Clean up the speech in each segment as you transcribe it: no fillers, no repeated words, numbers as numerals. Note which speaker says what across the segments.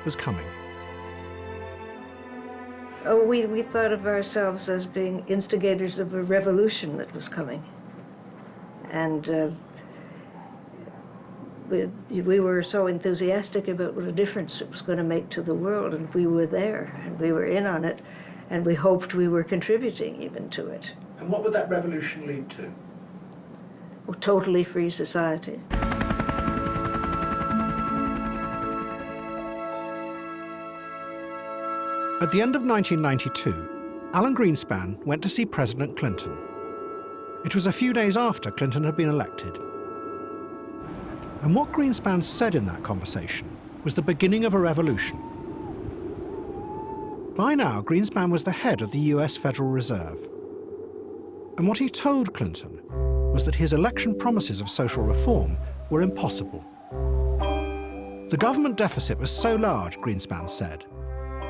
Speaker 1: was coming.
Speaker 2: Oh, we thought of ourselves as being instigators of a revolution that was coming. And we were so enthusiastic about what a difference it was going to make to the world, and we were there, and we were in on it, and we hoped we were contributing even to it.
Speaker 3: And what would that revolution lead to?
Speaker 2: A totally free society.
Speaker 1: At the end of 1992, Alan Greenspan went to see President Clinton. It was a few days after Clinton had been elected. And what Greenspan said in that conversation was the beginning of a revolution. By now, Greenspan was the head of the US Federal Reserve. And what he told Clinton was that his election promises of social reform were impossible. The government deficit was so large, Greenspan said,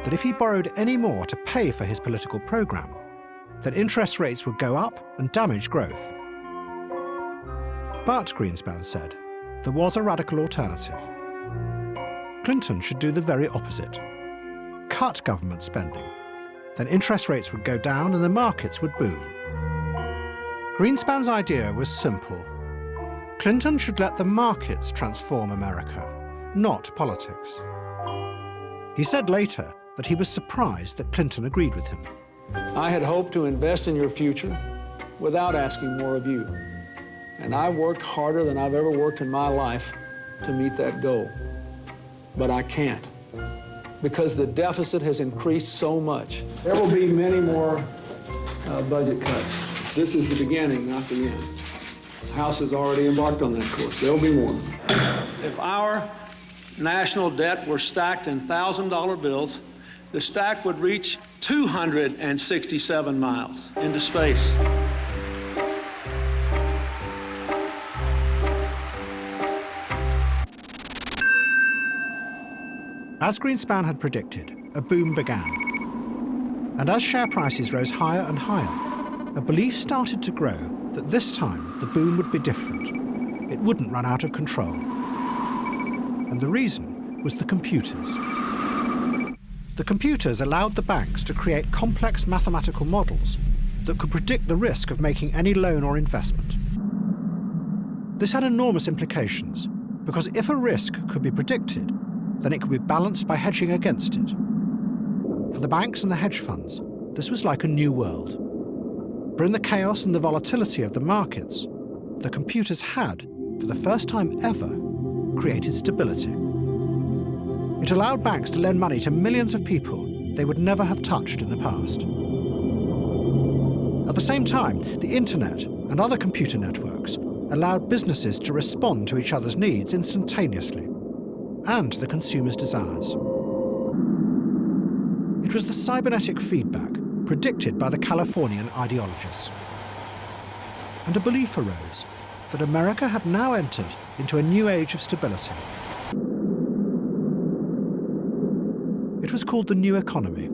Speaker 1: that if he borrowed any more to pay for his political program, then interest rates would go up and damage growth. But, Greenspan said, there was a radical alternative. Clinton should do the very opposite. Cut government spending. Then interest rates would go down and the markets would boom. Greenspan's idea was simple. Clinton should let the markets transform America, not politics. He said later that he was surprised that Clinton agreed with him.
Speaker 4: I had hoped to invest in your future without asking more of you. And I worked harder than I've ever worked in my life to meet that goal. But I can't, because the deficit has increased so much. There will be many more budget cuts. This is the beginning, not the end. The House has already embarked on that course. There will be more. If our national debt were stacked in $1,000 bills, the stack would reach 267 miles into space.
Speaker 1: As Greenspan had predicted, a boom began. And as share prices rose higher and higher, a belief started to grow that this time the boom would be different. It wouldn't run out of control. And the reason was the computers. The computers allowed the banks to create complex mathematical models that could predict the risk of making any loan or investment. This had enormous implications, because if a risk could be predicted, then it could be balanced by hedging against it. For the banks and the hedge funds, this was like a new world. For in the chaos and the volatility of the markets, the computers had, for the first time ever, created stability. It allowed banks to lend money to millions of people they would never have touched in the past. At the same time, the internet and other computer networks allowed businesses to respond to each other's needs instantaneously and the consumer's desires. It was the cybernetic feedback predicted by the Californian ideologists. And a belief arose that America had now entered into a new age of stability. It was called the New Economy.